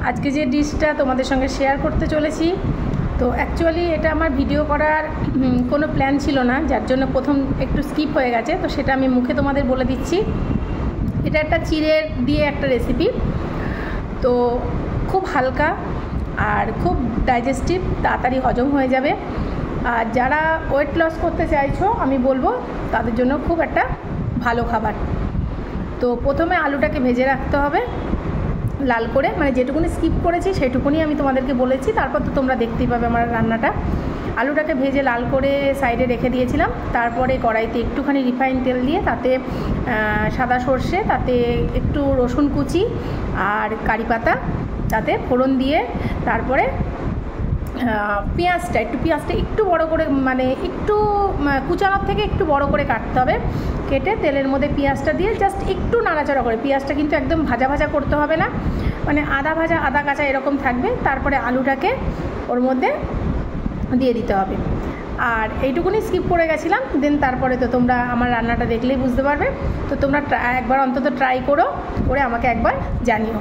আজকে যে ডিশটা তোমাদের সঙ্গে শেয়ার করতে চলেছি, তো অ্যাকচুয়ালি এটা আমার ভিডিও করার কোনো প্ল্যান ছিল না, যার জন্য প্রথম একটু স্কিপ হয়ে গেছে। তো সেটা আমি মুখে তোমাদের বলে দিচ্ছি। এটা একটা চিড়ে দিয়ে একটা রেসিপি, তো খুব হালকা আর খুব ডাইজেস্টিভ, তাড়াতাড়ি হজম হয়ে যাবে। আর যারা ওয়েট লস করতে চাইছো আমি বলবো তাদের জন্য খুব একটা ভালো খাবার। তো প্রথমে আলুটাকে ভেজে রাখতে হবে লাল করে, মানে যেটুকুনি স্কিপ করেছি সেটুকুনি আমি তোমাদেরকে বলেছি, তারপর তো তোমরা দেখতেই পাবে আমার রান্নাটা। আলুটাকে ভেজে লাল করে সাইডে রেখে দিয়েছিলাম। তারপরে কড়াইতে একটুখানি রিফাইন তেল দিয়ে তাতে সাদা সর্ষে, তাতে একটু রসুন কুচি আর কারি পাতা, তাতে ফোড়ন দিয়ে তারপরে পেঁয়াজটা একটু বড় করে, মানে একটু কুচানোর থেকে একটু বড় করে কাটতে হবে। কেটে তেলের মধ্যে পেঁয়াজটা দিয়ে জাস্ট একটু নাড়াচাড়া করে, পেঁয়াজটা কিন্তু একদম ভাজা ভাজা করতে হবে না, মানে আদা ভাজা আদা কাঁচা এরকম থাকবে। তারপরে আলুটাকে ওর মধ্যে দিয়ে দিতে হবে। আর এইটুকুনি স্কিপ করে গেছিলাম। দেন তারপরে তো তোমরা আমার রান্নাটা দেখলেই বুঝতে পারবে। তো তোমরা একবার অন্তত ট্রাই করে আমাকে একবার জানিও।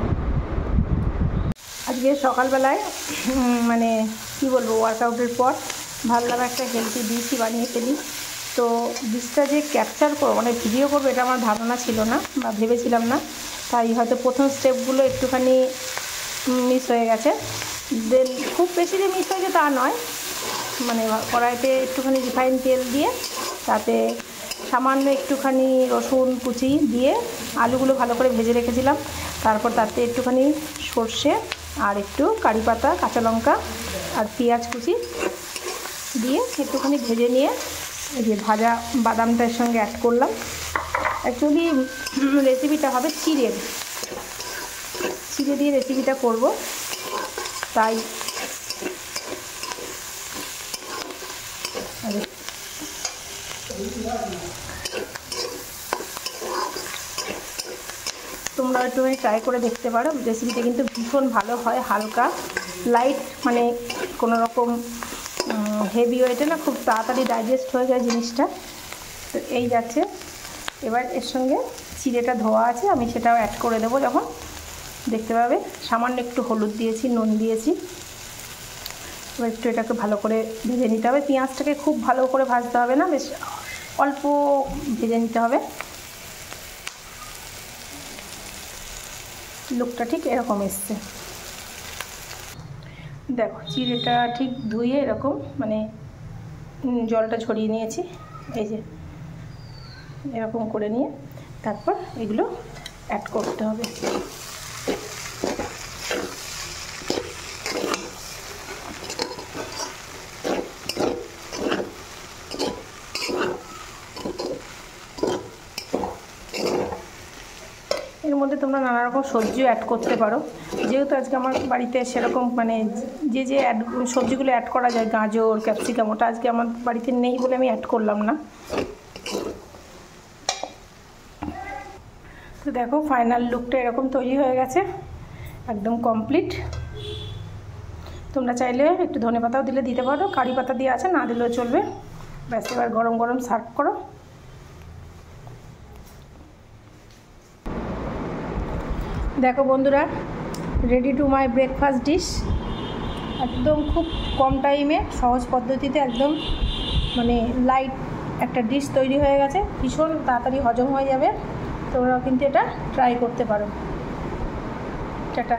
আজকে সকালবেলায় মানে কি বলবো, ওয়ার্কআউটের পর ভালো লাগা একটা হেলদি ডিশই বানিয়ে ফেলি। তো ডিশটা যে ক্যাপচার করবো, মানে ভিডিও করবো, এটা আমার ধারণা ছিল না বা ভেবেছিলাম না, তাই হয়তো প্রথম স্টেপগুলো একটুখানি মিস হয়ে গেছে। দেন খুব বেশি যে মিস হয়েছে তা নয়, মানে কড়াইতে একটুখানি রিফাইন তেল দিয়ে তাতে সামান্য একটুখানি রসুন কুচি দিয়ে আলুগুলো ভালো করে ভেজে রেখেছিলাম। তারপর তাতে একটুখানি সর্ষে আর একটু কারি পাতা, কাঁচা লঙ্কা আর পেঁয়াজ কুচি দিয়ে একটুখানি ভেজে নিয়ে এই যে ভাজা বাদামটার সঙ্গে অ্যাড করলাম। অ্যাকচুয়ালি রেসিপিটা হবে চিড়ে দিয়ে রেসিপিটা করব, তাই তোমরা একটুখানি ট্রাই করে দেখতে পারো। রেসিপিটা কিন্তু ভীষণ ভালো হয়, হালকা লাইট, মানে কোনো রকম হেভি ওয়েটে না, খুব তাড়াতাড়ি ডাইজেস্ট হয়ে যায় জিনিসটা। তো এই যাচ্ছে। এবার এর সঙ্গে চিড়েটা ধোয়া আছে, আমি সেটাও অ্যাড করে দেবো যখন, দেখতে পাবে। সামান্য একটু হলুদ দিয়েছি, নুন দিয়েছি। এবার একটু এটাকে ভালো করে ভেজে নিতে হবে। পেঁয়াজটাকে খুব ভালো করে ভাজতে হবে না, বেশ অল্প ভেজে নিতে হবে। লুকটা ঠিক এরকম এসছে। দেখো চিড়েটা ঠিক ধুয়ে এরকম, মানে জলটা ছড়িয়ে নিয়েছি, এই যে এরকম করে নিয়ে তারপর এগুলো অ্যাড করতে হবে। এর মধ্যে তোমরা নানা রকম সবজিও অ্যাড করতে পারো, যেহেতু আজকে আমার বাড়িতে সেরকম মানে যে সবজিগুলো অ্যাড করা যায়, গাজর, ক্যাপসিকাম, ওটা আজকে আমার বাড়িতে নেই বলে আমি অ্যাড করলাম না। তো দেখো ফাইনাল লুকটা এরকম তৈরি হয়ে গেছে, একদম কমপ্লিট। তোমরা চাইলে একটু ধনেপাতাও দিতে পারো, কারি পাতা দিয়ে আছে, না দিলেও চলবে। ব্যাস এবার গরম গরম সার্ভ করো। দেখো বন্ধুরা, ready to my breakfast dish. একদম খুব কম টাইমে সহজ পদ্ধতিতে একদম মানে লাইট একটা ডিশ তৈরি হয়ে গেছে, ভীষণ তাড়াতাড়ি হজম হয়ে যাবে। তোমরাও কিন্তু এটা ট্রাই করতে পারো। টাটা।